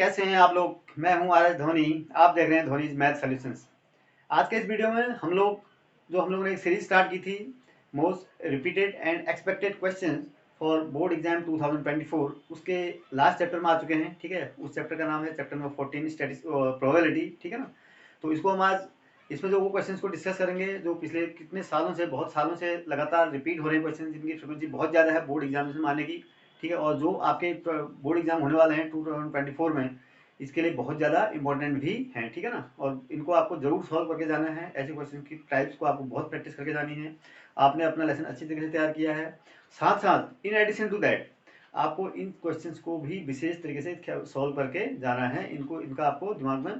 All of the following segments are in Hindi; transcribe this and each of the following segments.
कैसे हैं आप लोग? मैं हूं आर एस धोनी। आप देख रहे हैं धोनी मैथ सॉल्यूशंस। आज के इस वीडियो में हम लोगों ने एक सीरीज स्टार्ट की थी, most repeated and expected questions for board exam 2024। उसके लास्ट चैप्टर में आ चुके हैं। ठीक है, उस चैप्टर का नाम है चैप्टर नंबर 14 प्रोबेबिलिटी। ठीक है ना, तो इसको हम आज इसमें जो वो क्वेश्चन को डिस्कस करेंगे जो पिछले कितने सालों से, बहुत सालों से लगातार रिपीट हो रहे हैं क्वेश्चन, जिनकी फ्रिक्वेंसी बहुत ज़्यादा है बोर्ड एग्जामिनेशन में आने की। ठीक है, और जो आपके बोर्ड एग्जाम होने वाले हैं 2024 में, इसके लिए बहुत ज़्यादा इंपॉर्टेंट भी हैं। ठीक है ना, और इनको आपको जरूर सॉल्व करके जाना है। ऐसे क्वेश्चन की टाइप्स को आपको बहुत प्रैक्टिस करके जानी है। आपने अपना लेसन अच्छी तरीके से तैयार किया है। साथ साथ इन एडिशन टू दैट आपको इन क्वेश्चंस को भी विशेष तरीके से सॉल्व करके जाना है। इनका आपको दिमाग में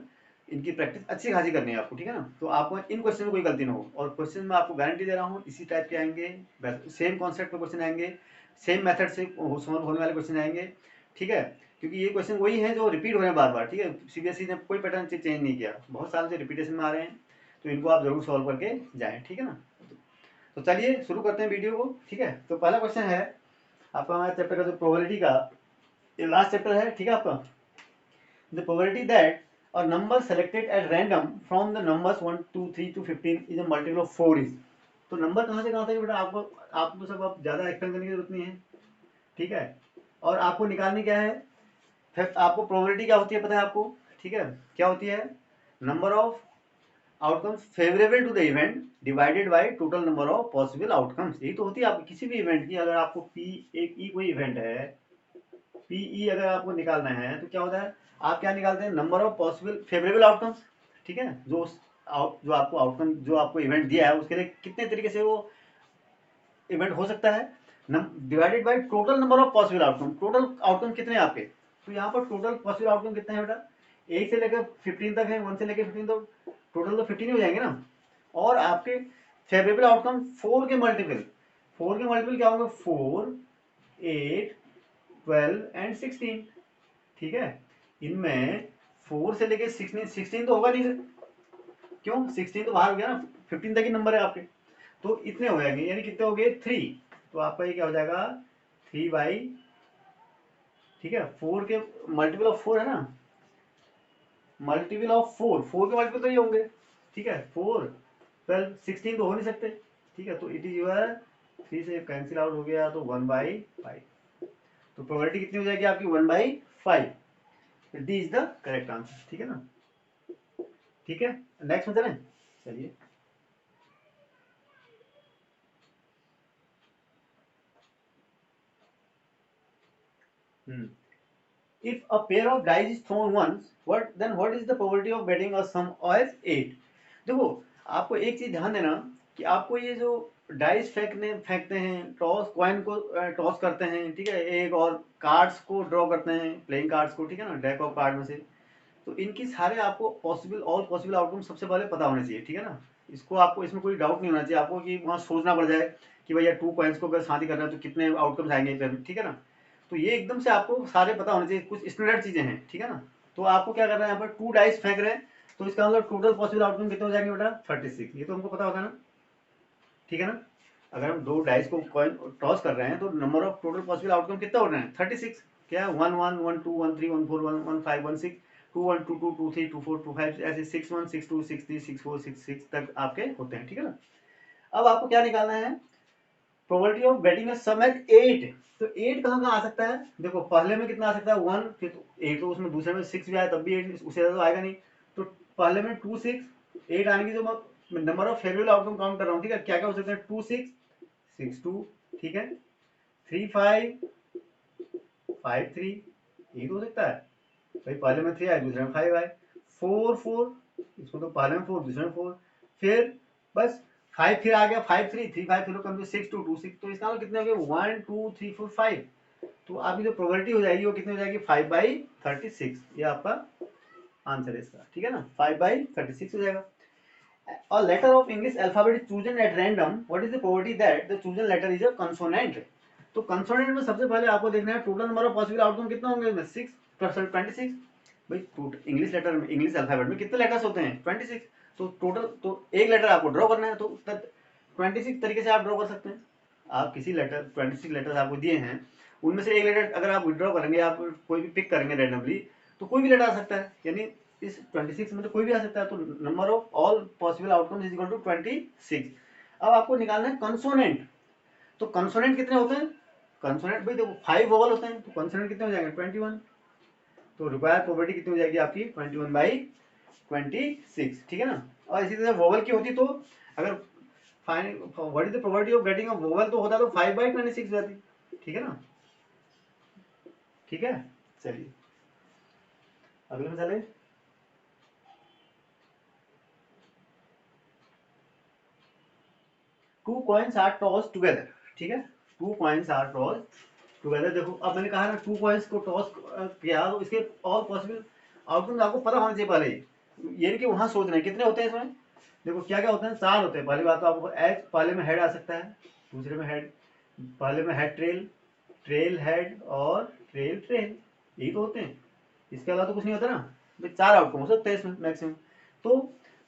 इनकी प्रैक्टिस अच्छी खासी करनी है आपको। ठीक है ना, तो आपको इन क्वेश्चन में कोई गलती ना हो। और क्वेश्चन में आपको गारंटी दे रहा हूँ इसी टाइप के आएंगे, सेम कॉन्सेप्ट में क्वेश्चन आएंगे, सेम मेथड से सॉल्व होने वाले क्वेश्चन आएंगे। ठीक है, क्योंकि ये क्वेश्चन वही है जो रिपीट हो रहे हैं बार बार। ठीक है, सीबीएसई ने कोई पैटर्न चेंज नहीं किया, बहुत साल से रिपीटेशन में आ रहे हैं, तो इनको आप जरूर सॉल्व करके जाएं। ठीक है ना, तो चलिए शुरू करते हैं वीडियो को। ठीक है, तो पहला क्वेश्चन है आपका हमारे चैप्टर का जो प्रोबेबिलिटी का ये लास्ट चैप्टर है। ठीक है, आपका द प्रोबेबिलिटी दैट और number selected at random from the numbers 1 2 3 to 15 is a multiple of 4 is. तो नंबर कहाँ से कहाँ तक बेटा आपको सब आप ज़्यादा एक्सप्लेन करने की जरूरत नहीं है। ठीक है, और आपको निकालनी क्या है, फिर आपको प्रोबेबिलिटी क्या होती है पता है आपको? ठीक है, क्या होती है? Number of outcomes favourable to the event divided by total number of possible outcomes. यही तो होती है आपकी किसी भी इवेंट की। अगर आपको पी एक ई कोई इवेंट है, पीई अगर आपको निकालना है तो क्या होता है, आप क्या निकालते हैं? Number of possible favourable outcomes. ठीक है, जो आपको आउटकम, जो आपको इवेंट दिया है उसके लिए कितने तरीके से वो इवेंट हो सकता है, divided by total number of possible outcome. Total outcome कितने हैं आपके? तो यहाँ पर टोटल पॉसिबल आउटकम कितने हैं बेटा? 1 से लेकर 15 तक है, 1 से लेकर 15, तो टोटल तो 15 हो जाएंगे ना। और आपके फेवरेबल आउटकम 4 के मल्टीपल, 4 के मल्टीपल क्या होंगे? 4 8 12 एंड 16। ठीक है, इनमें 4 से लेके 16 तो होगा नहीं सर, क्यों? 16 तो बाहर हो गया ना, 15 तक ही नंबर है आपके, तो इतने हो जाएंगे, यानी कितने हो गए? 3। तो आपका ये क्या हो जाएगा? 3 बाई, ठीक है, 4 के मल्टीपल ऑफ 4 है ना, मल्टीपल ऑफ 4, 4 के मल्टीपल तो ये होंगे। ठीक है, 4 12 16 तो हो नहीं सकते। ठीक है, तो इट इज यूर 3 से कैंसिल आउट हो गया, तो 1/5। तो प्रोबेबिलिटी कितनी हो जाएगी आपकी? 1/5। D is the correct answer. ठीक है ना, ठीक है, नेक्स्ट में चलें। चलिए, if a pair of dice is thrown once, what is the probability of getting a sum as 8? देखो, आपको एक चीज ध्यान देना कि आपको ये जो डाइस फेंकते हैं, टॉस कॉइन को टॉस करते हैं, ठीक है, एक और कार्ड्स को ड्रॉ करते हैं, प्लेइंग कार्ड्स को, ठीक है ना, डेक ऑफ कार्ड में से, तो इनकी सारे आपको ऑल पॉसिबल आउटकम सबसे पहले पता होने चाहिए। ठीक है ना, इसको आपको, इसमें कोई डाउट नहीं होना चाहिए आपको कि वहाँ सोचना पड़ जाए कि भैया 2 कॉइन्स को अगर शादी कर रहे हैं तो कितने आउटकम्स आएंगे। ठीक है ना, तो ये एकदम से आपको सारे पता होने चाहिए, कुछ स्टैंडर्ड चीजें हैं। ठीक है ना, तो आपको क्या करना है, यहाँ पर 2 डाइस फेंक रहे हैं, तो इसका मतलब टोटल पॉसिबल आउटकम कितने हो जाएंगे बेटा? 36। ये तो हमको पता होगा ना। ठीक है ना, अगर हम 2 डाइस को कॉइन टॉस कर रहे हैं तो number of total possible outcome कितना हो रहे हैं? 36। क्या? 1 1 1 2 1 3 1 4 1 1 5 1 6 2 1 2 2 2 3 2 4 2 5, ऐसे 6 1 6 2 6 3 6 4 6 6 तक आपके होते हैं। ठीक है ना, अब आपको क्या निकालना है? Probability of getting a sum at 8। तो 8 कहाँ कहाँ आ सकता है? देखो, पहले में कितना आ सकता है? 1, फिर 8, तो उसमें दूसरे में 6 भी आया तब भी 8, उससे ज्यादा तो आएगा नहीं। तो पहले में 2 6 8 आने की, जो मैं number of favourable outcome count कर रहा हूँ। ठीक है, क्या क्या हो सकते हैं? 2 6 6 2, ठीक है, 3 5 5 3, ये तो हो सकता है भाई, पहले में 3 आए, दूसरे में 5 आए। 4 4, इसको तो पहले में 4, दूसरे में 4, फिर बस 5 फिर आ गया, 5 3 3 5 फिर कम 6 2 2 6, तो इसका मतलब कितने हो गए? 1 2 3 4 5। तो आपकी जो प्रोबेबिलिटी हो जाएगी वो कितनी हो जाएगी? 5/36। ये आपका आंसर है इसका। ठीक है ना, 5/36 हो जाएगा। A letter of English alphabet is chosen at random. What is the probability that the chosen letter is a consonant? तो कंसोनेंट में सबसे पहले आपको देखना है total number of possible outcome कितना होंगे? 6 + 26। भाई इंग्लिश लेटर में, इंग्लिश अल्फाबेट में कितने लेटर्स होते हैं? 26। तो टोटल, तो एक लेटर आपको ड्रॉ करना है, तो 26 तरीके से आप ड्रॉ कर सकते हैं। आप किसी लेटर, 26 लेटर्स आपको दिए हैं, उनमें से एक लेटर अगर आप विड्रॉ करेंगे, आप कोई भी पिक करेंगे रैंडमली, तो कोई भी लेटर आ सकता है, यानी इस 26 में तो कोई भी आ सकता है, तो number of all possible outcome is equal to 26। अब आपको निकालना है कंसोनेंट। तो कंसोनेंट कितने होते हैं? कंसोनेंट भाई देखो 5 वोवल होते हैं, तो कंसोनेंट कितने हो जाएंगे? 21। तो रिक्वायर्ड प्रोबेबिलिटी कितनी हो जाएगी आपकी? 21/26, ठीक है ना। और इसी तरह वोवल की होती तो अगर find what is the probability of getting a vowel तो होता तो 5/26 रहती, ठीक है ना। ठीक है, चलिए अगले में चले। Two coins are toss together, ठीक है, two coins are toss together. देखो अब मैंने कहा ना टू कॉइन्स को टॉस किया, तो इसके ऑल पॉसिबल आउटकम आपको पता होना चाहिए पहले ही। ये नहीं कि वहां सोच रहे हैं कितने होते हैं इसमें। देखो क्या क्या होते हैं, 4 होते हैं। पहली बात तो आपको एच पहले में हेड आ सकता है, दूसरे में हेड, पहले में हेड ट्रेल, ट्रेल हेड और ट्रेल ट्रेल, यही तो होते हैं। इसके अलावा तो कुछ नहीं होता ना भाई। 4 आउटकम हो सकते हैं इसमें मैक्सिमम।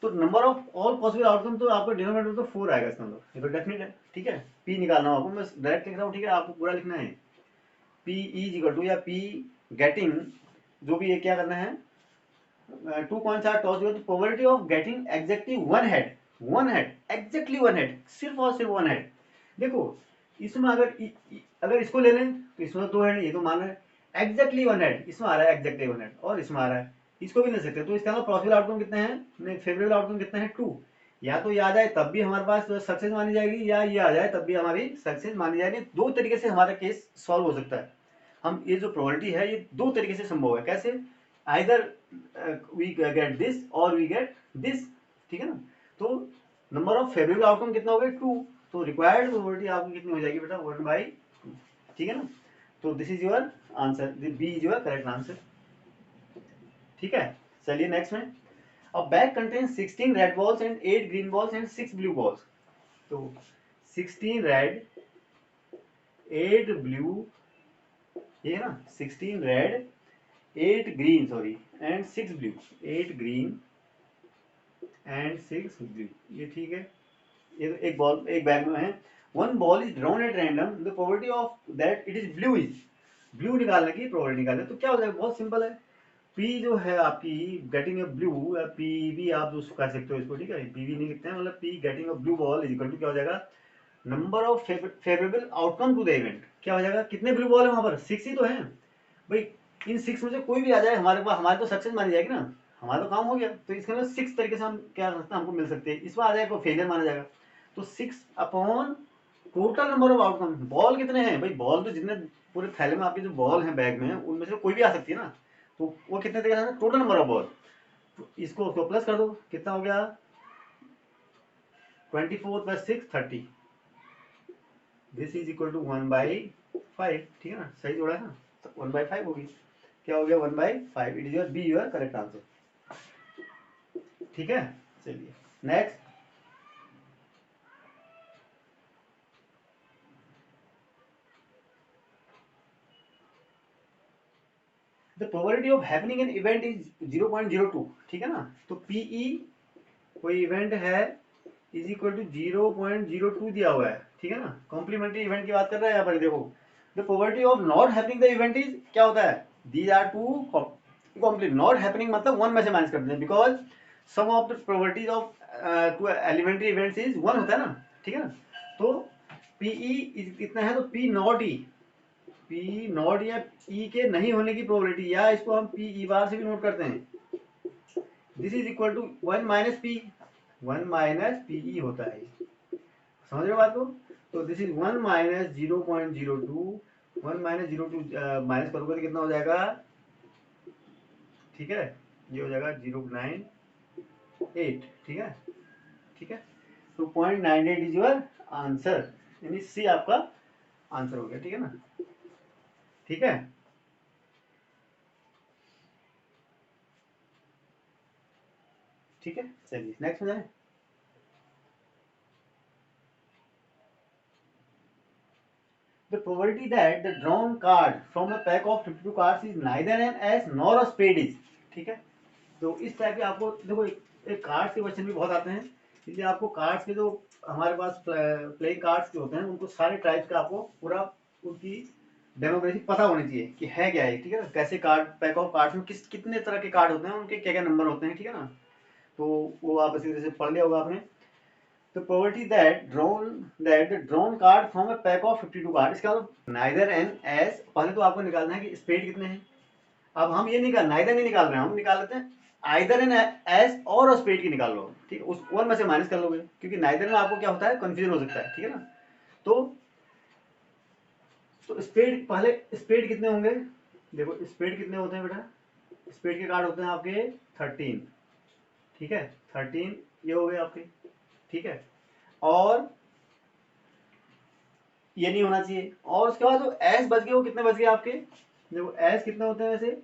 तो number of all possible outcome तो आपको डिनोमिनेटर तो 4 आएगा इसका मतलब, ये तो डेफिनेट है, ठीक है। पी निकालना हो आपको, मैं डायरेक्ट लिख रहा हूँ, ठीक है, आपको पूरा लिखना है। पी इज इक्वल टू या पी गेटिंग, जो भी ये क्या करना है, two coins are toss together, probability of getting exactly one head exactly one head, सिर्फ और सिर्फ वन हेड। देखो इसमें अगर इसको ले लें तो इसमें 2 हेड, ये तो मान रहे हैं एग्जैक्टली वन हेड, इसमें आ रहा है एग्जैक्टली वन हेड, और इसमें आ रहा है, इसको भी ले सकते हैं। तो इसका पॉसिबल आउटकम कितने हैं, फेवरेबल आउटकम कितने हैं? 2। या तो ये आ जाए तब भी हमारे पास सक्सेस मानी जाएगी, या ये आ जाए तब भी हमारी सक्सेस मानी जाएगी। 2 तरीके से हमारा केस सॉल्व हो सकता है। हम ये जो प्रोबेबिलिटी है ये 2 तरीके से संभव है। कैसे? आइदर वी गेट दिस और वी गेट दिस, ठीक है ना। तो नंबर ऑफ फेवरेबल आउटकम कितना हो गया? 2। तो रिक्वायर्ड प्रोबेबिलिटी आपकी कितनी हो जाएगी बेटा? 1/2, ठीक है ना। तो this is your answer, B is your correct answer, ठीक है। चलिए नेक्स्ट में। अब bag contains 16 red balls and 8 green balls and 6 blue balls. तो 16 रेड 8 ब्लू, ये है ना, 16 red 8 green sorry and 6 blue, 8 green and 6 blue, ये ठीक है। ये एक बॉल एक बैग में है। One ball is drawn at random, the probability of that it is blue is, blue निकालने की प्रोबेबिलिटी निकालने। तो क्या हो जाएगा? बहुत सिंपल है। पी जो है आपकी गेटिंग ए ब्लू, या पी भी आप जो कह सकते हो इसको, ठीक है, पी भी नहीं लिखते हैं, मतलब P getting a blue ball is equal to क्या हो जाएगा? Number of favourable outcome to the event. क्या हो जाएगा? कितने ब्लू बॉल है वहां पर? 6 ही तो है भाई। इन 6 में से कोई भी आ जाए हमारे पास, हमारे तो सक्सेस मानी जाएगी ना, हमारा तो काम हो गया। तो इसके अंदर 6 तरीके से हम क्या कर सकते हैं, हमको मिल सकते हैं। इसमें आ जाए तो फेलियर माना जाएगा। तो 6 upon total number of outcome. Ball कितने हैं भाई? बॉल तो जितने पूरे थैले में आपके जो बॉल है बैग में, उनमें से कोई भी आ सकती है ना। तो वो कितने तरीके से? Total number of ball. तो इसको उसको प्लस कर दो, कितना हो गया? 24 + 6 30। दिस इज इक्वल टू 1/5, ठीक है ना, सही जोड़ा है ना, 1/5 होगी। क्या हो गया? 1/5। It is your be your correct answer, ठीक है। चलिए next. The probability of happening an event is 0.02, ठीक है ना। तो पीई कोई इवेंट है इज इक्वल टू 0.02 दिया हुआ है, ठीक है ना। कॉम्प्लीमेंट्री इवेंट की बात कर रहे हैं यहाँ पर। देखो the probability of not happening the event is क्या होता है? These are two complete. Not happening मतलब 1 में से माइनस कर देते हैं, because sum of the probabilities of two elementary events is 1 होता है ना, ठीक है ना। तो पीई इतना है, तो P not E, P not या ई के नहीं होने की प्रोबेबिलिटी, या इसको हम पी ई बार से भी नोट करते हैं, this is equal to 1 minus P, 1 minus P E होता है। समझ रहे हो बात को? तो this is 1 minus 0.02, 1 minus 0.2 minus करोगे तो कितना हो जाएगा? ठीक है, ये हो जाएगा 0.98, ठीक है, ठीक है। तो 0.98 इज योर आंसर, यानी सी आपका आंसर हो गया, ठीक है ना, ठीक है। ठीक है, चलिए नेक्स्ट में जाए। The probability that the drawn card from a pack of 52 cards is neither an ace nor a spade is, ठीक है। तो इस टाइप के आपको देखो एक कार्ड्स के क्वेश्चन भी बहुत आते हैं, इसलिए आपको कार्ड्स के जो हमारे पास प्लेइंग कार्ड्स के होते हैं उनको सारे टाइप्स का आपको पूरा उनकी डेमोक्रेसी पता होनी चाहिए कि है क्या है, ठीक है ना, कैसे कार्ड, पैक ऑफ कार्ड्स में कितने तरह के कार्ड होते हैं, उनके क्या क्या नंबर होते हैं, ठीक है ना। तो वो आप इसी तरह से पढ़ लिया होगा आपने। तो probability that the drawn card from a pack of 52 card, इसका मतलब नाइदर एन एस, पहले तो आपको निकालना है कि स्पेड कितने हैं। अब हम ये नाइदर नहीं निकाल रहे हैं, हम निकाल लेते हैं आइदर एन एस और स्पेड की निकाल लो, ठीक है, उस वन में से माइनस कर लोगे, क्योंकि नाइदर में आपको क्या होता है, कंफ्यूजन हो सकता है, ठीक है ना। तो स्पेड, पहले स्पेड कितने होंगे, देखो स्पेड कितने होते हैं बेटा, स्पेड के कार्ड होते हैं आपके 13, ठीक है, 13 ये हो गए आपके, ठीक है। और ये नहीं होना चाहिए, और उसके बाद जो एस बच गए वो कितने बच गए आपके, देखो एस कितने होते हैं वैसे,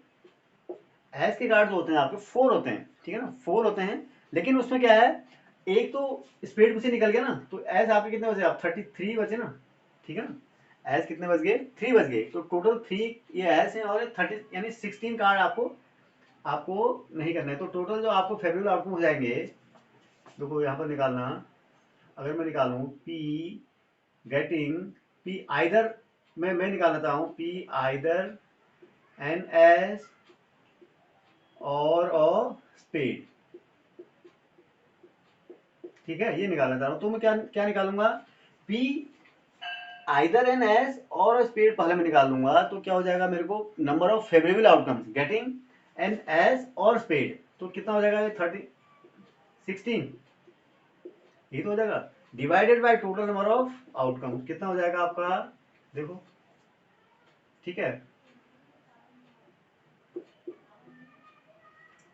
एस के कार्ड जो होते हैं आपके 4 होते हैं, ठीक है ना, 4 होते हैं, लेकिन उसमें क्या है, एक तो स्पेड मुझसे निकल गया ना, तो एस आपके कितने बचे, आप 33 बचे ना, ठीक है ना, एस कितने बच गए, 3 बच गए, तो टोटल 3 ये एस है, और 30 यानी 16 कार्ड आपको आपको नहीं करना है। तो टोटल जो आपको फेवरेबल आउटकम हो जाएंगे, देखो यहाँ पर निकालना, अगर मैं निकालूं पी गेटिंग, पी आइदर, मैं निकाल लेता हूँ पी आइदर एन एस और स्पेड, ठीक है, ये निकालना चाह रहा हूँ। तो मैं क्या क्या निकालूंगा, पी आइदर एन एस और स्पेड पहले मैं निकाल लूंगा, तो क्या हो जाएगा मेरे को, number of favourable outcomes getting N S और स्पेड, तो कितना हो जाएगा, 16 ये तो हो जाएगा, divided by total number of outcome, कितना हो जाएगा आपका, देखो, ठीक है,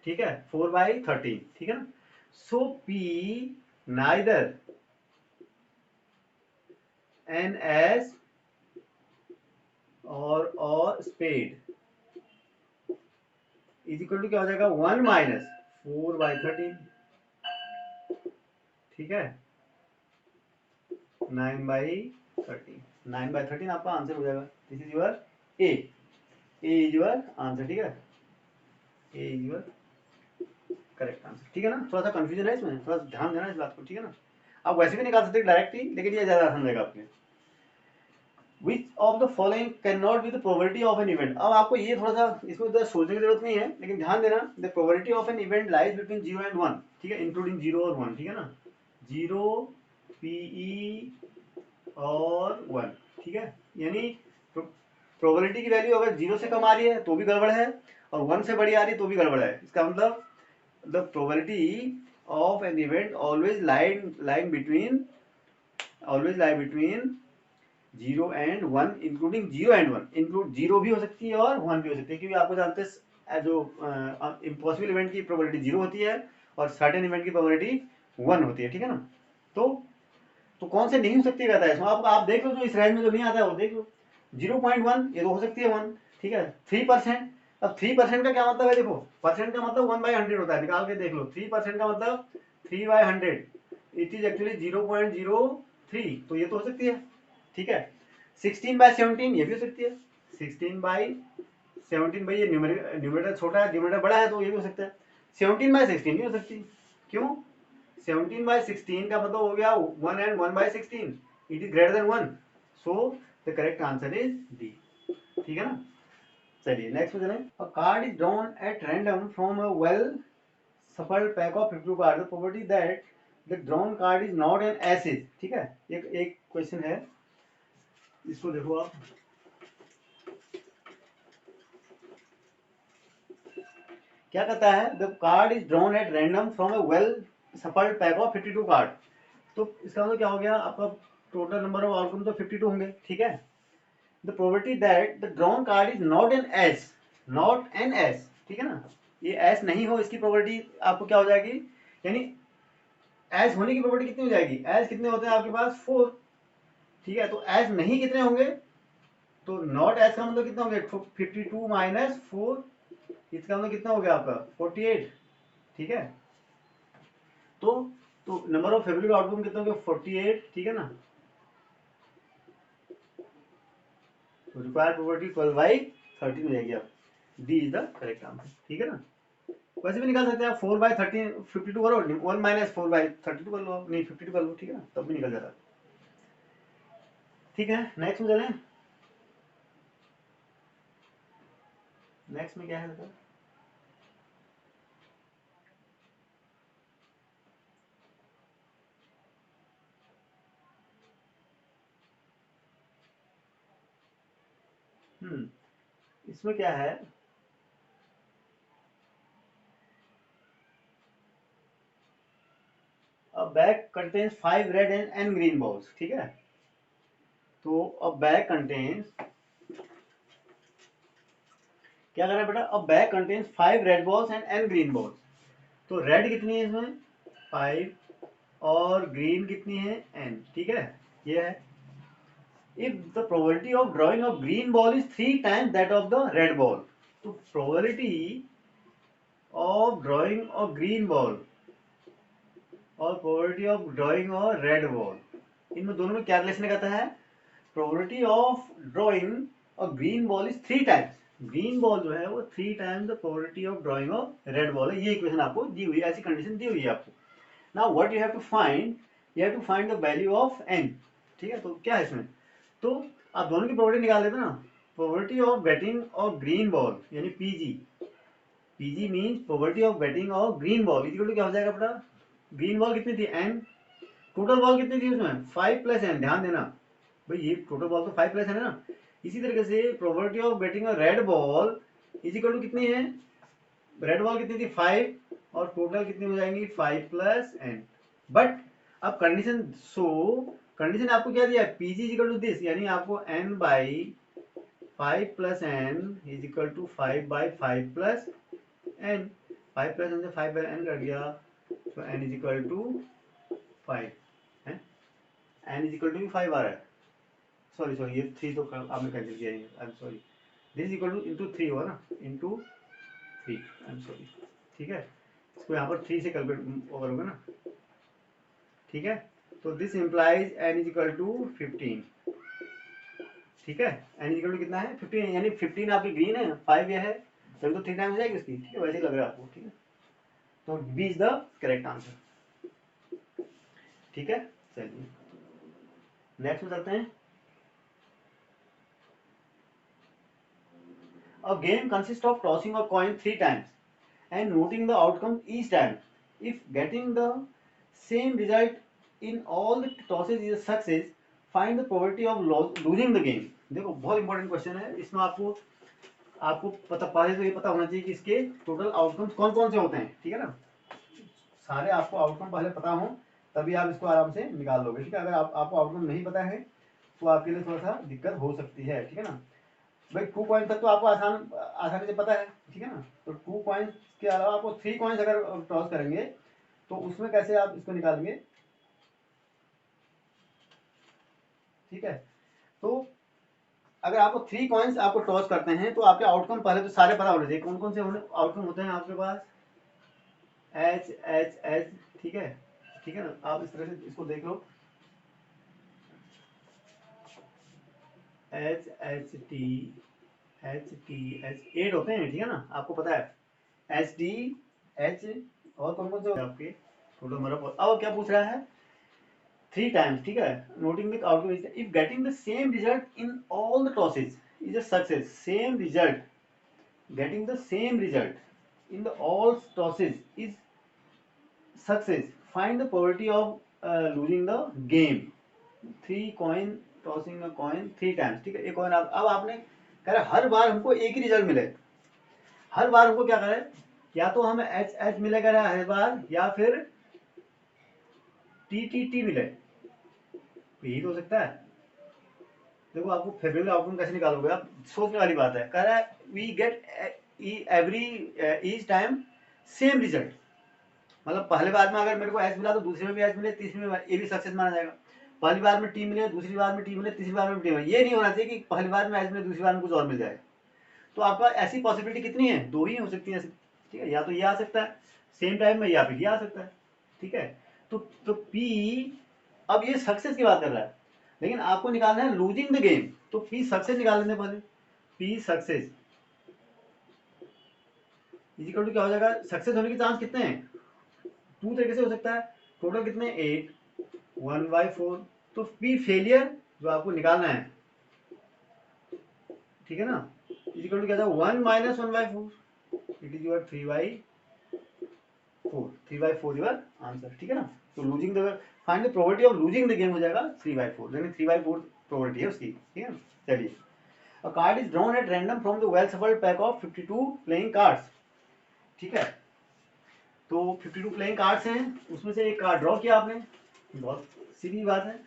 ठीक है, 4/13, ठीक है ना। सो पी नाइदर एन एस और स्पेड इज इक्वल टू क्या हो जाएगा, 1 - 4/13, ठीक है, 9/13, 9/13 आपका आंसर हो जाएगा। This is your A is your answer, ठीक है, ए इज योर करेक्ट आंसर, ठीक है ना। थोड़ा सा कंफ्यूजन है इसमें, थोड़ा ध्यान देना इस बात को, ठीक है ना। आप वैसे भी निकाल सकते डायरेक्ट ही, लेकिन ये ज्यादा आसान रहेगा आपके। Which of the following can not be the probability of an event, अब आपको ये थोड़ा सा इसमें ज़्यादा सोचने की जरूरत नहीं है, लेकिन ध्यान देना, the probability of an event lies between 0 and 1, ठीक है, इंक्लूडिंग 0 और 1, ठीक है ना, 0 पीई और 1, ठीक है, यानी प्रोबेबिलिटी की वैल्यू अगर 0 से कम आ रही है तो भी गड़बड़ है, और 1 से बड़ी आ रही है तो भी गड़बड़ है। इसका मतलब the probability of an event always lie between 0 and 1, including 0 and 1, include 0 भी हो सकती है और 1 भी हो सकती है, क्योंकि आपको जानते हैं जो इम्पॉसिबल इवेंट की प्रोबेबिलिटी 0 होती है और सर्टेन इवेंट की प्रोबेबिलिटी 1 होती है, ठीक है ना। तो तो कौन से नहीं हो सकती कहता है इसमें, आप देख लो, जो इस रेंज में जो नहीं आता है वो देख लो, 0.1 ये तो हो सकती है 1, ठीक है, 3%, अब 3% का क्या मतलब है, देखो परसेंट का मतलब 1/100 होता है, निकाल के देख लो, 3% का मतलब 3/100, इट इज एक्चुअली 0.03, तो ये तो हो सकती है, ठीक है। 16/17 ये भी हो सकती है, 16/17, भाई ये न्यूमरेटर छोटा है, डिनोमिनेटर बड़ा है, तो ये भी हो सकता है। 17/16 नहीं हो सकती, क्यों, 17/16 का मतलब हो गया 1 and 1/16, it is greater than 1, so the correct answer is D, ठीक है ना। चलिए नेक्स्ट में चलें। अ card is drawn at random from a well shuffled pack of 52 cards, the probability that the drawn card is not an ace is, ठीक है, एक क्वेश्चन है, इसको देखो आप, क्या कहता है, the card is drawn at random from a well shuffled pack of 52 card, तो इसका मतलब क्या हो गया आपका, टोटल नंबर ऑफ आउटकम तो 52 होंगे, ठीक है। The probability that the drawn card is not an S, ठीक है ना, ये एस नहीं हो, इसकी प्रोबेबिलिटी आपको क्या हो जाएगी, यानी एस होने की प्रोबेबिलिटी कितनी हो जाएगी, एस कितने होते हैं आपके पास 4, ठीक है, तो एस नहीं कितने होंगे, तो नॉट एस का मतलब कितना हो गया, 52 - 4, इसका मतलब कितना हो गया आपका 48, ठीक है। तो नंबर ऑफ फेवरेबल आउटकम कितना हो गया 48, ठीक है ना, तो रिक्वायर्ड प्रोबेबिलिटी 12/13 हो जाएगी, आप D is the correct answer, ठीक है ना। वैसे भी निकाल सकते हैं आप, 4/13 52 करो, 1 - 4/32 कर लो, नहीं 52 कर लो, ठीक है ना, तब भी निकल जाता है, ठीक है। नेक्स्ट में चलें, नेक्स्ट में क्या है बेटा? इसमें क्या है? A bag contains 5 red and n green balls. ठीक है, तो a bag contains, क्या कर रहा है बेटा? A bag contains 5 red balls and n green balls. तो रेड कितनी है इसमें? 5 और ग्रीन कितनी है? n. ठीक है, ये है. If the probability of drawing of green ball is 3 times that of the red ball, तो probability of drawing a green ball और प्रोबेबिलिटी ऑफ ड्राइंग और रेड बॉल, इनमें दोनों में क्या रिलेशन कहता है? प्रोबेबिलिटी ऑफ ड्राइंग और green ball is 3 times, green ball जो है वो 3 times the probability of drying of red ball है. ये इक्वेशन आपको दी हुई है, ऐसी कंडीशन दी हुई है आपको. Now what you have to find, you have to find the value of N. ठीक है, तो क्या है इसमें? तो आप दोनों की प्रोबेबिलिटी निकाल लेते ना. Probability of batting of green ball यानी PG, PG means probability of batting of green ball equal to क्या हो जाएगा बेटा? ग्रीन बॉल कितनी थी? एन. टोटल बॉल कितनी थी उसमें? 5 प्लस एन. ध्यान देना भाई, ये टोटल बॉल तो 5 प्लस एन है ना. इसी तरीके से probability of getting a red ball is equal to कितनी है? रेड बॉल कितनी थी? 5 और टोटल कितनी हो जाएंगी? 5 प्लस एन. बट अब कंडीशन, सो कंडीशन आपको क्या दिया है? P G is equal to this, यानी आपको N by 5 plus N is equal to 5 by 5 plus N. 5 plus N से 5 बाई एन कर दिया, तो एन इज इक्वल टू 5 है. एन इज इक्वल टू 5 आ रहा है. सॉरी सॉरी, ये 3 तो आपने कैंसिल किया है. I am sorry, this is equal two into 3 होगा ना, इंटू 3. I am sorry. ठीक है, इसको यहाँ पर 3 से कैलकुलेट ओवर होगा ना. ठीक है, तो this implies N is equal to 15. ठीक है, एन इज इक्वल टू कितना है? 15, यानी 15 आपकी ग्रीन है, 5 ये है, तभी तो 3 टाइम्स हो जाएगी इसकी. ठीक है, वैसे ही लग रहा है आपको. ठीक है, तो B is the correct answer. ठीक है, चलिए नेक्स्ट में चलते हैं. A game consists of tossing a coin 3 times and noting the outcome each time. If getting the same result in all the tosses is a success, find the probability of losing the game. देखो बहुत इंपॉर्टेंट क्वेश्चन है. इसमें आपको पता, पहले तो ये पता होना चाहिए कि इसके टोटल आउटकम्स कौन कौन से होते हैं. ठीक है ना, सारे आपको आउटकम पहले पता हो तभी आप इसको आराम से निकाल लोगे. ठीक है, अगर आपको आउटकम नहीं पता है तो आपके लिए थोड़ा सा दिक्कत हो सकती है. ठीक है ना भाई, 2 कॉइन्स तक तो आपको आसानी से पता है. ठीक है ना, तो 2 कॉइन्स के अलावा आपको 3 कॉइन्स अगर टॉस करेंगे तो उसमें कैसे आप इसको निकालेंगे. ठीक है, तो अगर आपको 3 कॉइन्स आपको टॉस करते हैं तो आपके आउटकम पहले तो सारे पता होने चाहिए. कौन कौन से आउटकम होते हैं आपके पास? H H H. ठीक है, ठीक है ना, आप इस तरह से इसको देख लो. एच एच टी एच 8 होते हैं. ठीक है ना, आपको पता है. एच डी एच और कौन कौन से आपके टोटल मतलब. अब क्या पूछ रहा है? 3 टाइम्स. ठीक है, noting the outcome if getting the same result in all the tosses is a success. Same result, getting the same result in the all tosses is success. Find the probability of losing the game. 3 coin tossing a coin 3 times. ठीक है, एक कॉइन अब आपने कह रहा हर बार हमको एक ही रिजल्ट मिले. हर बार हमको क्या करें, या तो हमें एच एच मिलेगा हर बार या फिर टी टी टी मिले. यही तो हो सकता है. देखो आपको फेवरेबल आउटकम कैसे निकालोगे आप, सोचने वाली बात है. कह रहा है we get every each time same result. मतलब पहले बार में अगर मेरे को एच मिला तो दूसरे में भी एच मिले, तीसरे में ये भी सक्सेस माना जाएगा. पहली बार में टी मिले, दूसरी बार में टी मिले, तीसरी बार में टी मिले. ये नहीं होना चाहिए कि पहली बार में एच मिले, दूसरी बार में कुछ और मिल जाए. तो आपका ऐसी पॉसिबिलिटी कितनी है? 2 ही हो सकती है. ठीक है, या तो ये आ सकता है सेम टाइम में या फिर ये आ सकता है. ठीक है, तो पी, अब ये सक्सेस की बात कर रहा है लेकिन आपको निकालना है लूजिंग द गेम. तो पी सक्सेस निकाल लेते पहले. P success is equal to क्या हो जाएगा? सक्सेस होने के चांस कितने हैं? 2 तरीके से हो सकता है. टोटल कितने? 8, 1/4. तो पी फेलियर जो आपको निकालना है. ठीक है ना, इज इक्वल टू क्या था 1 minus 1/4, it is your 3/4, 3/4 your answer, ठीक है ना। तो losing the find the probability of losing the game हो जाएगा 3/4, यानी 3/4 प्रोबेबिलिटी है उसकी, ठीक है ना। चलिए, अ card is drawn at random from the well shuffled pack of 52 playing cards, ठीक है। तो 52 प्लेइंग कार्ड्स हैं, उसमें से एक कार्ड ड्रॉ किया आपने, बहुत सीधी बात है।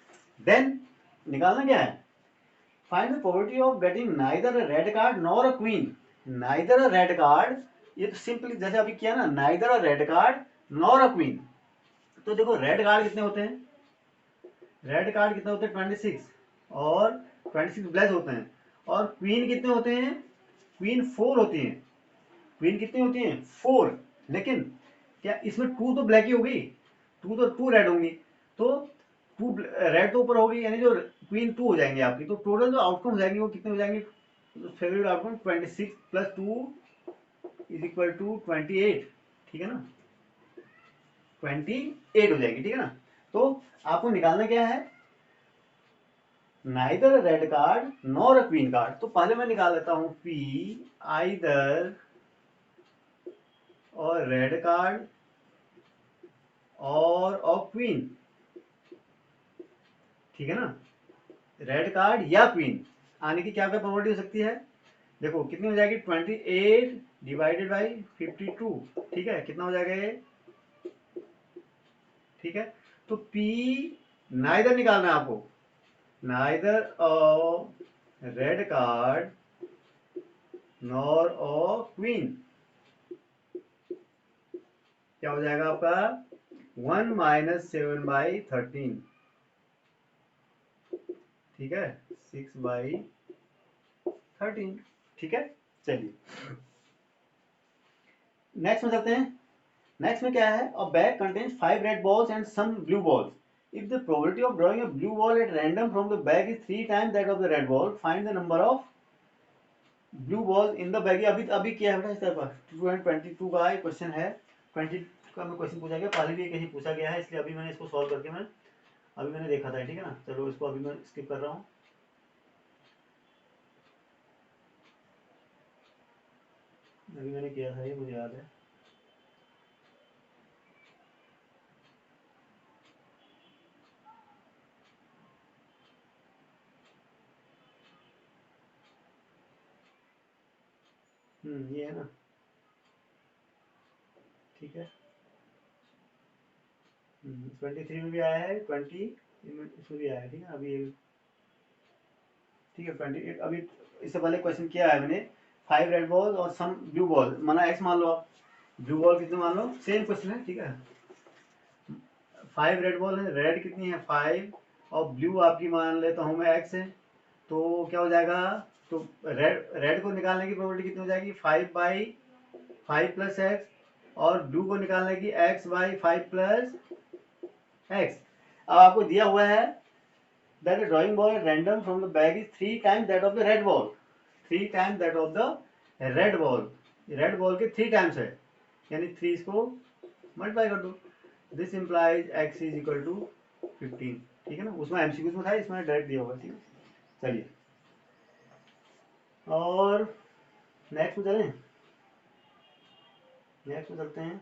देन निकालना क्या है, find the probability of getting neither a red card nor a queen. Neither a red card, ये तो सिंपली जैसे अभी किया ना, neither a red card nor a queen. तो देखो रेड कार्ड कितने होते हैं, रेड कार्ड कितने होते हैं 26, और 26 ब्लैक होते हैं, और क्वीन कितने होते हैं, क्वीन 4 होती है, क्वीन कितनी होती है 4। लेकिन क्या इसमें 2 तो ब्लैक ही होगी, 2 रेड होंगी, तो 2 रेड तो ऊपर होगी, यानी जो क्वीन 2 हो जाएंगे आपकी। तो टोटल जो आउटकम हो जाएंगे वो कितने हो जाएंगे, favourite outcome 26 + 2 is equal to 28, ठीक है ना, 28 हो जाएगी, ठीक है ना। तो आपको निकालना क्या है, neither red card nor a queen card. तो पहले मैं निकाल लेता हूं पी आइदर और रेड कार्ड और क्वीन, ठीक है ना। रेड कार्ड या क्वीन आने की क्या क्या प्रोबेबिलिटी हो सकती है, देखो कितनी हो जाएगी 28 डिवाइडेड बाई 52, ठीक है, कितना हो जाएगा ये, ठीक है। तो पी नाइदर निकालना है आपको, neither of red card nor of queen, क्या हो जाएगा आपका 1 - 7/13, ठीक है, 6/13, ठीक है। चलिए नेक्स्ट में चलते हैं। नेक्स्ट में क्या है, a bag contains 5 red balls and some blue balls, if the probability of drawing a blue ball at random from the bag is 3 times that of the red ball, find the number of blue ball in the bag. अभी अभी क्या है बेटा, इस तरह 22 का एक क्वेश्चन है, 20 का मैं क्वेश्चन पूछा गया, पहले भी एक ही पूछा गया है, इसलिए अभी मैंने इसको सॉल्व करके मैं अभी मैंने देखा था, ठीक है ना। चलो इसको अभी मैं स्किप कर रहा हूँ। अभी मैंने किया था ये, मुझे याद है। ये है ना, ठीक है। 23 में भी आया है, 20 इसमें भी आया है, ठीक है। अभी ठीक है 28 अभी, इससे पहले क्वेश्चन किया है मैंने, 5 रेड बॉल और सम ब्लू बॉल, माना एक्स मान लो आप, ब्लू बॉल कितने मान लो, सेम क्वेश्चन है, ठीक है। 5 रेड बॉल है, रेड कितनी है 5, और ब्लू आपकी मान लेता हूँ मैं एक्स है, तो क्या हो जाएगा, तो रेड रेड को निकालने की प्रोबेबिलिटी कितनी हो जाएगी 5/5 + एक्स, और ब्लू को निकालने की x/5 + एक्स। अब आपको दिया हुआ है that a drawing ball at random from the bag is 3 times that of the red ball, 3 times that of the red ball, red ball के 3 टाइम्स है, यानी 3 इसको मल्टीप्लाई कर दो, this implies x is equal to 15, ठीक है ना। उसमें एमसीक्यूज में था, इसमें डायरेक्ट दिया होगा, ठीक है। चलिए और नेक्स्ट में चलें, नेक्स्ट में चलते हैं।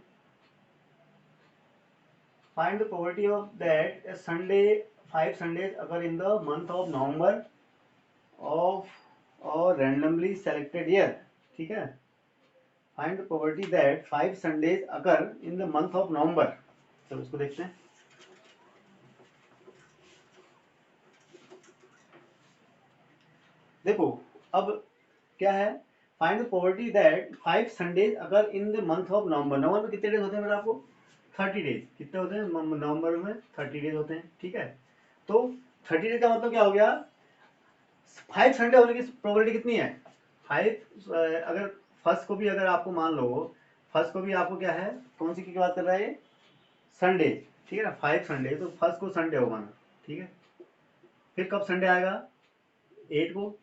Find the probability of that Sunday 5 Sundays occur in the month of November of और रैंडमली सेलेक्टेड ईयर, ठीक है। Find the probability that 5 Sundays occur in the month of November. चलो इसको देखते हैं। देखो अब क्या है, find the probability that 5 Sundays occur in the month of November. नवंबर में कितने डेज होते हैं बेटा आपको, 30 डेज। कितने होते हैं नवंबर में 30 डेज होते हैं, ठीक है। तो 30 डेज का मतलब क्या हो गया, 5 संडे होने की प्रोबेबिलिटी कितनी है 5, अगर फर्स्ट को भी अगर आपको मान लो, फर्स्ट को भी आपको क्या है, कौन सी की बात कर रहा है, संडे, ठीक है ना, 5 संडे, तो फर्स्ट को संडे होगा ना, ठीक है। फिर कब संडे आएगा, 8 को,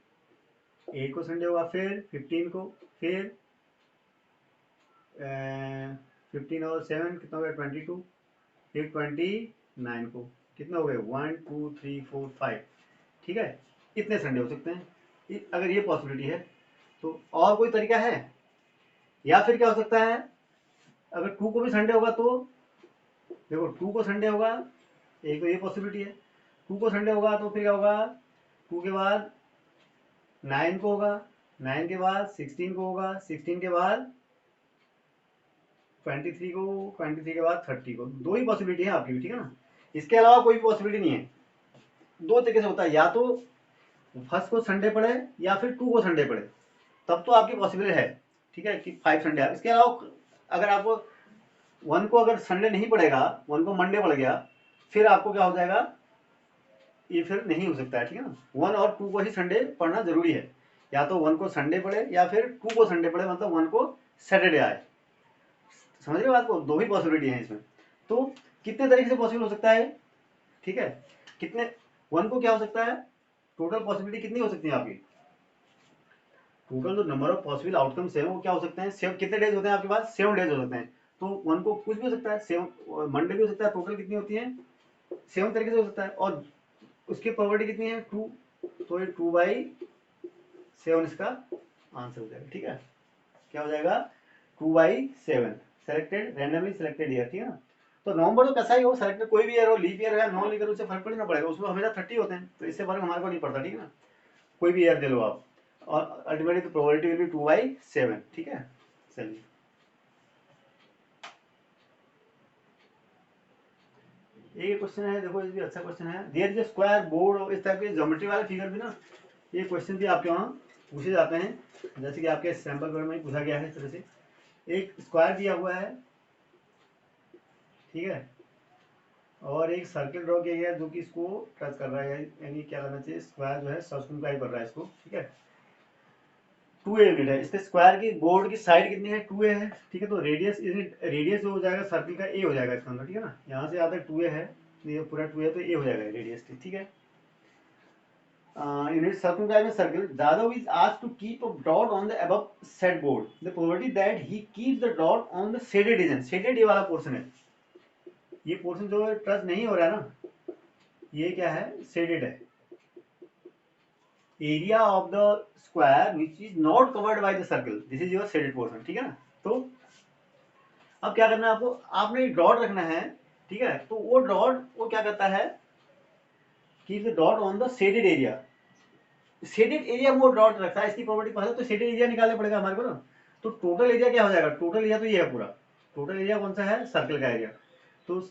8 को संडे होगा, फिर 15 को, फिर 15 और 7 कितना हो गया 22, फिर 29 को, कितना हो गए 1 2 3 4 5, ठीक है। इतने संडे हो सकते हैं अगर ये पॉसिबिलिटी है। तो और कोई तरीका है? या फिर क्या हो सकता है, अगर 2 को भी संडे होगा तो देखो 2 को संडे होगा, एक तो ये पॉसिबिलिटी है, 2 को संडे होगा तो फिर क्या होगा, 2 के बाद 9 को होगा, 9 के बाद 16 को होगा, 16 के बाद 23 को, 23 के बाद 30 को। दो ही पॉसिबिलिटी है आपकी भी, ठीक है ना, इसके अलावा कोई पॉसिबिलिटी नहीं है। दो तरीके से होता है, या तो फर्स्ट को संडे पड़े या फिर 2 को संडे पड़े, तब तो आपकी पॉसिबल है, ठीक है, कि 5 संडे है। इसके अलावा अगर आपको 1 को अगर संडे नहीं पड़ेगा, 1 को मंडे पड़ गया, फिर आपको क्या हो जाएगा, ये फिर नहीं हो सकता है, ठीक है ना। 1 और 2 को ही संडे पढ़ना जरूरी है, या तो 1 को संडे पड़े या फिर 2 को संडे पड़े, मतलब 1 को सैटरडे आए। समझ रहे हो बात को? दो ही पॉसिबिलिटी है इसमें। तो कितने तरीके से पॉसिबल हो सकता है, ठीक है, कितने 1 को क्या हो सकता है, टोटल पॉसिबिलिटी कितनी हो सकती है आपकी, टोटल जो नंबर ऑफ पॉसिबल आउटकम्स है वो क्या हो सकते हैं, 7 कितने डेज होते हैं आपके पास, 7 डेज हो सकते हैं। तो 1 को कुछ भी हो सकता है, 7 मंडे भी हो सकता है, टोटल कितनी होती है, 7 तरीके से हो सकता है। और उसकी प्रोबेबिलिटी कितनी है, 2, तो ये 2/7 इसका आंसर हो जाएगा, ठीक है। क्या हो जाएगा, 2/7 सेलेक्टेड, रैंडमली सेलेक्टेड ईयर, ठीक है ना। तो नवंबर तो कैसा ही हो, सेलेक्टेड कोई भी ईयर हो, लीप ईयर हो या नॉन लीप ईयर, उससे फर्क पड़ ना पड़ेगा, उसमें हमेशा 30 होते हैं, तो इससे फर्क हमारे को नहीं पड़ता, ठीक है ना, कोई भी ईयर दे लो आप। और अल्टीमेटली तो प्रोबेबिलिटी विल बी 2/7, ठीक है। चलिए एक क्वेश्चन है, देखो ये भी अच्छा क्वेश्चन है। There is a square board, इस टाइप के ज्योमेट्री वाले फिगर भी ना, ये क्वेश्चन भी आपके वहाँ पूछे जाते हैं, जैसे कि आपके सैंपल पेपर में पूछा गया है इस तरह से। एक स्क्वायर दिया हुआ है, ठीक है, और एक सर्किल ड्रॉ किया गया जो कि इसको टच कर रहा है, यानी क्या करना चाहिए, स्क्वायर जो है सब्सक्राइब कर रहा है इसको, ठीक है। 2a यूनिट है, इसके स्क्वायर की बोर्ड की साइड कितनी है, 2a है, ठीक है। तो रेडियस रेडियस जो हो जाएगा सर्किल का a हो जाएगा इसके अंदर, ठीक है ना, यहाँ से आता है 2a है, ये पूरा 2a, तो a हो जाएगा रेडियस, ठीक है। unit circumscribe a circle, Jadhav is asked to keep a dot on the above said board. The probability that he keeps the dot on the shaded region, shaded ये वाला पोर्शन है, ये पोर्शन जो टच नहीं हो रहा है ना, ये क्या है, shaded है। Area of the square which is not covered by the circle, this is your shaded portion, ठीक है ना। तो अब क्या करना है आपको, आपने डॉट रखना है, ठीक है। तो वो डॉट वो क्या करता है, keep the dot on the shaded area, shaded area वो डॉट रखता है, इसकी प्रॉपर्टी पहले तो शेडेड एरिया निकालना पड़ेगा हमारे को ना। तो टोटल एरिया क्या हो जाएगा, टोटल एरिया तो ये है पूरा, टोटल एरिया कौन सा है, सर्कल का एरिया। तो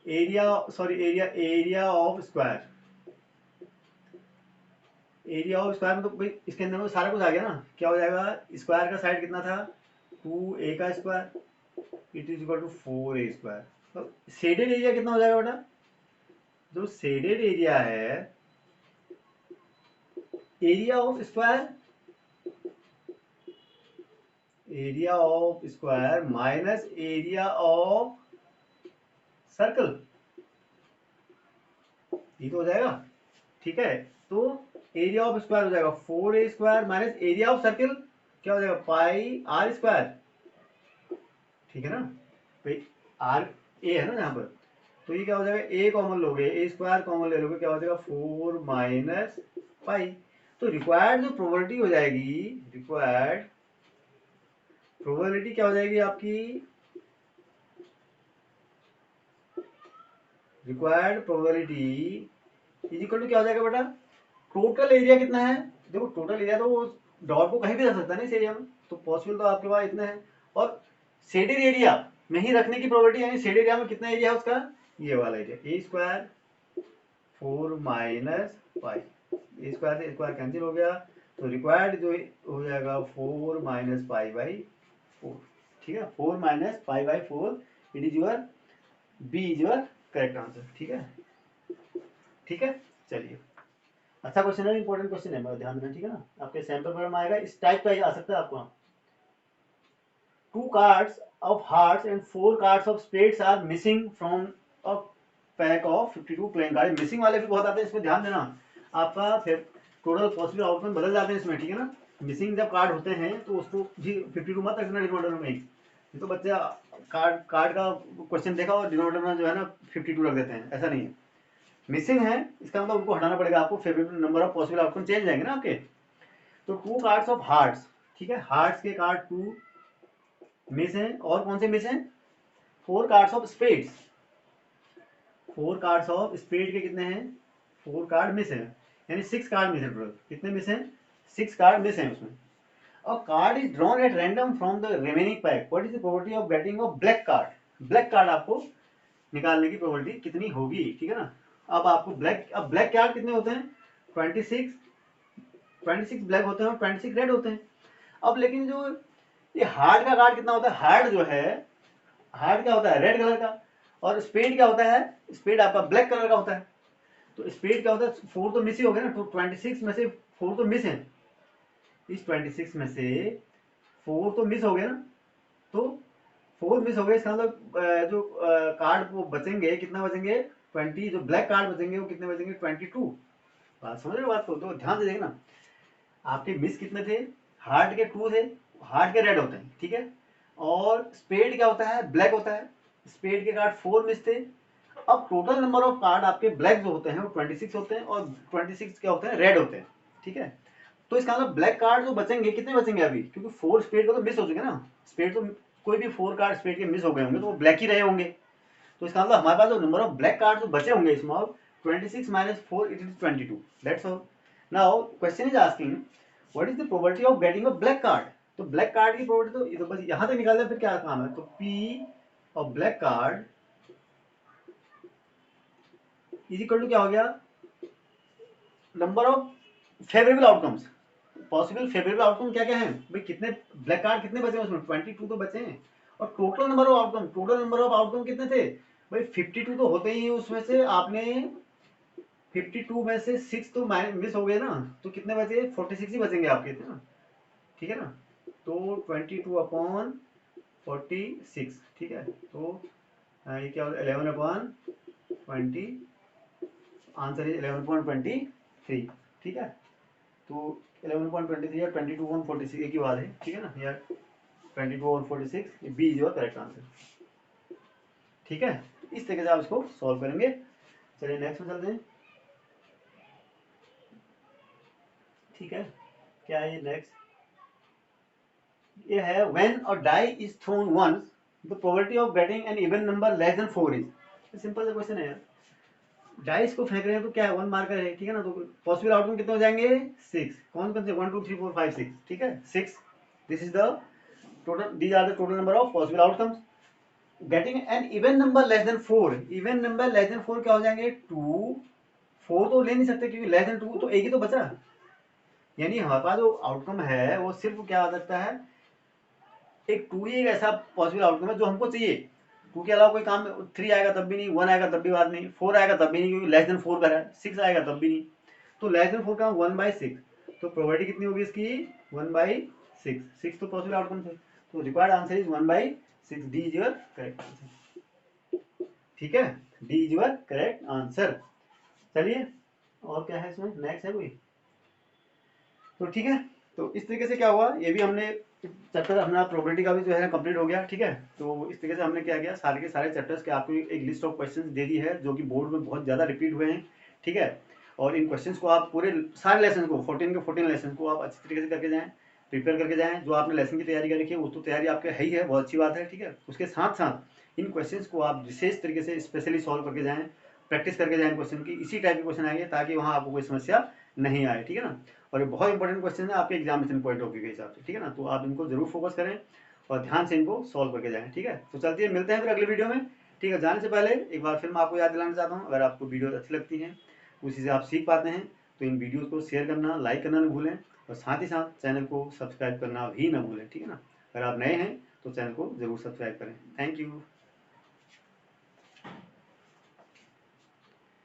area of square, area of square में तो भाई इसके अंदर में सारा कुछ आ गया ना, क्या हो जाएगा, स्क्वायर का साइड कितना था, 2a का square, it is equal to 4a square. तो शेडेड एरिया कितना हो जाएगा बेटा, जो शेडेड एरिया है, area of square, area of square minus area of circle, ये तो हो जाएगा, ठीक है। तो एरिया ऑफ स्क्वायर हो जाएगा 4a square minus area of circle, क्या हो जाएगा, पाई r स्क्वायर, ठीक है ना। भाई r a है ना यहाँ पर, तो ये क्या हो जाएगा, a कॉमन लोगे, a स्क्वायर कॉमन ले लोगे, क्या हो जाएगा 4 माइनस पाई। तो रिक्वायर्ड जो प्रोबेबिलिटी हो जाएगी, रिक्वायर्ड प्रोबेबिलिटी क्या हो जाएगी आपकी, required probability is equal to क्या हो जाएगा बेटा, टोटल एरिया कितना है, देखो टोटल एरिया तो वो डॉट को कहीं भी रख सकता है ना इस एरिया में, तो पॉसिबल तो आपके पास इतना है। और शेडेड एरिया में ही रखने की प्रोबेबिलिटी, यानी शेडेड एरिया में कितना एरिया है उसका, ये वाला एरिया, ए स्क्वायर 4 माइनस पाई, ए स्क्वायर से स्क्वायर कैंसिल हो गया, तो रिक्वायर्ड जो हो जाएगा 4 माइनस पाई बाई 4, ठीक है, 4 minus pi by 4, it is your B is your correct answer, ठीक है, ठीक है। चलिए अच्छा क्वेश्चन है, इंपॉर्टेंट क्वेश्चन है, मेरा ध्यान देना, ठीक है ना, आपके सैंपल पेपर में आएगा, इस टाइप का आ सकता है आपको। 2 cards of hearts and 4 cards of spades are missing from a pack of 52 playing cards। Missing वाले भी बहुत आते हैं, इसमें ध्यान देना, आपका टोटल पॉसिबल आउटकम बदल जाते हैं इसमें, ठीक है ना। मिसिंग जब कार्ड होते हैं तो उसको जी 52 मत रखना डिनोमिनेटर में, ये तो बच्चे कार्ड का क्वेश्चन देखा और डिनोमिनेटर में जो है ना 52 रख देते हैं, ऐसा नहीं है। मिसिंग है इसका मतलब उनको हटाना पड़ेगा आपको, favourite number of possible outcome change जाएंगे ना आपके। तो 2 कार्ड्स ऑफ हार्ट्स, ठीक है, हार्ट्स के कार्ड 2 मिस हैं, और कौन से मिस हैं? 4 cards of spades, 4 cards of spade के कितने हैं? 4 कार्ड मिस हैं, यानी 6 कार्ड मिस हैं। कितने मिस हैं? 6 कार्ड मिस हैं उसमें। A card is drawn at random from the remaining pack. What is the probability of getting a black card? Black card आपको निकालने की प्रोबेबिलिटी कितनी होगी? ठीक है ना। अब आपको अब ब्लैक कार्ड कितने होते हैं? 26 ब्लैक होते हैं और 26 रेड होते हैं। अब लेकिन जो ये हार्ड का कार्ड कितना होता है? हार्ड जो है, हार्ड क्या होता है? रेड कलर का। और स्पेड क्या होता है? स्पेड आपका ब्लैक कलर का होता है। तो स्पेड क्या होता है? 4 तो मिस ही हो गए ना, तो 26 में से 4 तो मिस है। इस 26 में से 4 तो मिस हो गए ना, तो 4 मिस हो गए, इसका मतलब जो कार्ड वो बचेंगे, कितना बचेंगे? 20। जो ब्लैक कार्ड बचेंगे वो कितने बचेंगे? 22। बात समझ रहे हो बात को? तो ध्यान से देखना, आपके मिस कितने थे? हार्ट के 2 थे, हार्ट के रेड होते हैं, ठीक है। और स्पेड क्या होता है? ब्लैक होता है। स्पेड के कार्ड 4 मिस थे। अब टोटल नंबर ऑफ कार्ड आपके ब्लैक जो होते हैं वो 26 होते हैं, और 26 क्या होते हैं? रेड होते हैं, ठीक है। तो इसका मतलब ब्लैक कार्ड जो बचेंगे, कितने बचेंगे अभी? क्योंकि 4 स्पेड का तो मिस हो चुके ना, स्पेड तो कोई भी 4 कार्ड स्पेड के मिस हो गए होंगे तो वो ब्लैक ही रहे होंगे। तो इसका मतलब हमारे पास जो नंबर ऑफ ब्लैक कार्ड जो बचे होंगे इसमें, 26 minus 4 it is 22। That's all. Now question is asking what is the probability of getting a black card. तो ब्लैक कार्ड की प्रोबेबिलिटी तो बस यहां तक निकाल दे, फिर क्या काम है? तो P of black card is equal to क्या हो गया? Number of favourable outcomes, possible favourable outcome क्या क्या है भाई? कितने ब्लैक कार्ड कितने बचे उसमें? 22 तो बचे हैं। और total number of outcome, total number of outcome कितने थे भाई? 52 तो होते ही, उसमें से आपने 52 में से 6 तो मिस हो गए ना, तो कितने बचे? 46 ही बचेंगे आपके थे ना, ठीक है ना। तो 22/46, ठीक है। तो ये क्या होगा? 11/20, आंसर इज 11.23, ठीक है। तो 11.23 या 22/46 एक ही बात है, ठीक है ना। या 22/46 B is your correct answer, ठीक है। इस तरीके से आप इसको सॉल्व करेंगे। चलिए नेक्स्ट में चलते हैं, ठीक है। क्या है ये नेक्स्ट? ये है when a die is thrown once the probability of getting an even number less than 4 is. Simple सा क्वेश्चन है यार। डाइस को फेंक रहे हैं तो क्या है? 1 मार्कर है, ठीक है ना। तो पॉसिबल आउटकम कितने हो जाएंगे? 6। कौन कौन से? 1 2 3 4 5 6, ठीक है। 6, this is the total, these are the total number of possible outcomes. Getting an even number less than 4, even number less than 4 क्या हो जाएंगे? 2। 4 तो ले नहीं सकते क्योंकि लेस देन 2 तो एक ही तो बचा। यानी हमारे पास जो आउटकम है वो सिर्फ क्या आ सकता है? एक 2 ही एक ऐसा पॉसिबल आउटकम है जो हमको चाहिए। 2 के अलावा कोई काम, 3 आएगा तब भी नहीं, 1 आएगा तब भी बात नहीं, 4 आएगा तब भी नहीं क्योंकि लेस देन 4 का है, 6 आएगा तब भी नहीं। तो लेस देन 4 का 1/6, तो प्रोबेबिलिटी कितनी होगी इसकी? 1/6। 6 तो पॉसिबल आउटकम थे, तो required answer is 1/6। D is your correct answer, ठीक है। D is your correct answer. चलिए और क्या है इसमें? नेक्स्ट है कोई? तो ठीक है, तो इस तरीके से क्या हुआ, ये भी हमने चैप्टर अपना प्रोबेबिलिटी का भी जो है कंप्लीट हो गया, ठीक है। तो इस तरीके से हमने क्या किया, सारे के सारे चैप्टर्स के आपको एक लिस्ट ऑफ क्वेश्चंस दे दी है जो कि बोर्ड में बहुत ज़्यादा रिपीट हुए हैं, ठीक है। और इन क्वेश्चंस को आप पूरे सारे लेसन को, 14 के 14 लेसन को आप अच्छी तरीके से करके जाएँ, प्रिपेयर करके जाएँ। जो आपने लेसन की तैयारी कर रखी है वो तो तैयारी आपके है ही है, बहुत अच्छी बात है, ठीक है। उसके साथ साथ इन क्वेश्चन को आप विशेष तरीके से स्पेशली सॉल्व करके जाएँ, प्रैक्टिस करके जाएँ क्वेश्चन की, इसी टाइप के क्वेश्चन आएंगे ताकि वहाँ आपको कोई समस्या नहीं आए, ठीक है ना। और ये बहुत इंपॉर्टेंट क्वेश्चन है आपके एग्जामिनेशन पॉइंट ऑफ व्यू के हिसाब से, ठीक है ना। तो आप इनको जरूर फोकस करें और ध्यान से इनको सॉल्व करके जाएं, ठीक है। तो चलते हैं, मिलते हैं फिर अगले वीडियो में, ठीक है। जाने से पहले एक बार फिर मैं आपको याद दिलाना चाहता हूँ, अगर आपको वीडियो अच्छी लगती हैं, उसी से आप सीख पाते हैं, तो इन वीडियोज़ को शेयर करना, लाइक करना न भूलें, और साथ ही साथ चैनल को सब्सक्राइब करना भी न भूलें, ठीक है ना। अगर आप नए हैं तो चैनल को जरूर सब्सक्राइब करें। Thank you.